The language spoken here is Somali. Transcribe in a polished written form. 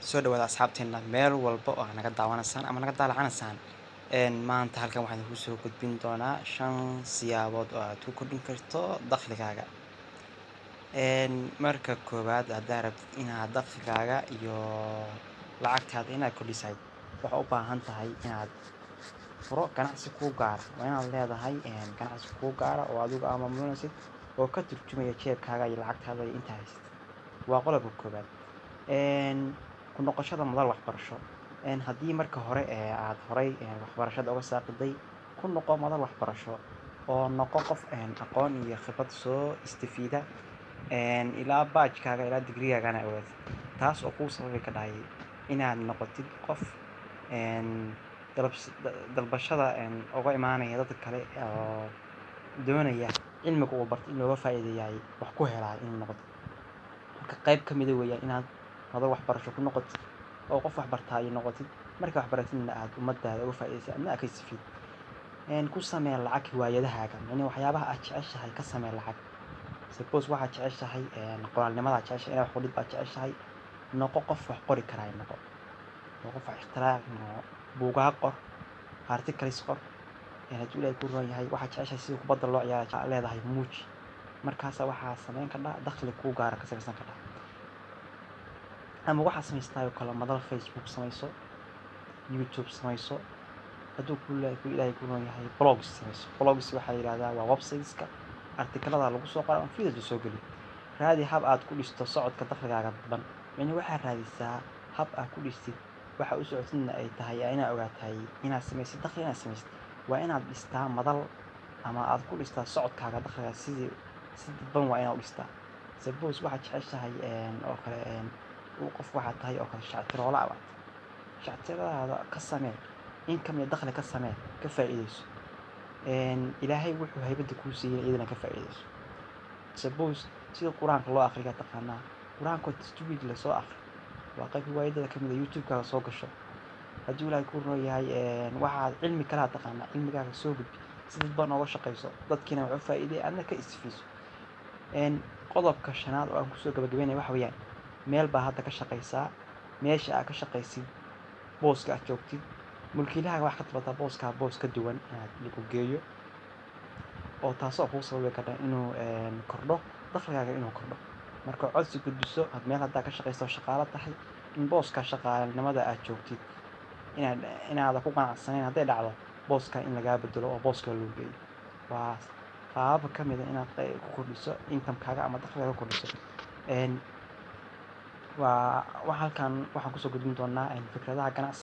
soo dhawaada asxaabteena meel walba oo naga daawanaysaan ama naga daalacanaysaan maanta halkan waxaan idinku soo gudbin doonaa 5 siyaabood oo aad ku kordhin karto dakhligaaga. Marka koowaad haddaad rabtid inaad dakhligaaga iyo lacagtaada inaad kordhisayd waxaa u baahan tahay inaad furo ganacsi kuu gaara. Waa inaad leedahay ganacsi kuu gaara oo adigu aad maamulanaysid oo ka turjumaya jeebkaaga iyo lacagtaada iyo intaa haysid. Waa qodobka koowaad. Ku noqoshada madal waxbarasho. Haddii marka hore aad horay waxbarashada uga saaqiday ku noqo madal waxbarasho oo noqo qof aqoon iyo khibrad soo istifiida ilaa baajkaaga ilaa digrigaagana awood. Taas oo kuu sababi ka dhahay inaad noqotid qof dalbashada uga imaanaya dad kale oo doonaya cilmiga uu bartay in looga faa'iideeyay wax ku helaa in noqoto. Marka qayb ka mid ah weeyaan inaad madal waxbarasho ku noqotid oo qof wax bartay noqotid marka waxbaratidna aad ummadaada uga faa'iideysay adna ka istifiid. Ku samee lacag hiwaayadahaaga waxyaabaha aad jeceshahay ka samee lacag. Suppose waxaad jeceshahay qoraalnimada jeceshahay inaad wax qodid baad jeceshahay noqo qof wax qori karaa noqo. Qof wax ikhtirac buugaag qor articles qor haddii ilaahay ku roon yahay waxaad jeceshahay si kubadda loo ciyaaro leedahay muuji. Markaas waxaa sameyn kartaa dakhli kuu gaara ka samaysan kartaa. Ama waxaa samaystay kala madal Facebook samayso, YouTube samayso, hadduu ilaahay ku roon yahay blogs samayso. Blogs waxaa yiraahdaa waa websites-ka artikelada lagu soo qoro fiidiyowga soo geli. Raadi hab aad ku dhisto socodka dakhligaaga badan. Waxaa raadisaa hab aad ku dhistid waxa u socodsiina ay tahay inaad ogaatay inaad samaysid dakhli inaad samaysid. Waa inaad dhistaa madal ama aad ku dhistaa socodkaaga dakhliga si dadban waa inaad u dhistaa. Suppose waxaad jeceshahay oo kale qof waxaad tahay oo kale shactiroola abaad. Shactiradaada ka samee income iyo dakhli ka samee ka faa'iideyso. Ilaahay wuxuu haybada kuu siiyay idina ka faa'iideyso. Suppose sida quraanka loo akhriyo taqaanaa quraanka tajwiid la soo akhri waa qayb hiwaayadada ka mid ah YouTube-kaaga soo gasho. haddii ilaahay ku roon yahay waxaad cilmi kala taqaanaa cilmigaaga soo gudbi si dadban uga shaqeyso dadkiina wax u faa'iideey adna ka istifiiso. Qodobka shanaad oo aan ku soo gabagabeynay waxa weeyaan meel baa hadda ka shaqeysaa meesha aad ka shaqeysid booska aad joogtid mulkiilahaaga wax ka tabataa boos ka duwan inaad lagu geeyo oo taasoo kuu sababi karta inuu kordho dakhligaaga inuu kordho. Marka codsi gudbiso had meel hadda ka shaqeyso shaqaale tahay in booska shaqaalenimada aad joogtid inaad ku qanacsanayn hadday dhacdo booska in laga bedelo oo booska loo geeyo. Waa qaab ka mid ah inaad ku kordhiso income-kaaga ama dakhligaaga kordhiso. Waa halkan waxaan ku soo gudbin doonaa fikradaha ganacsi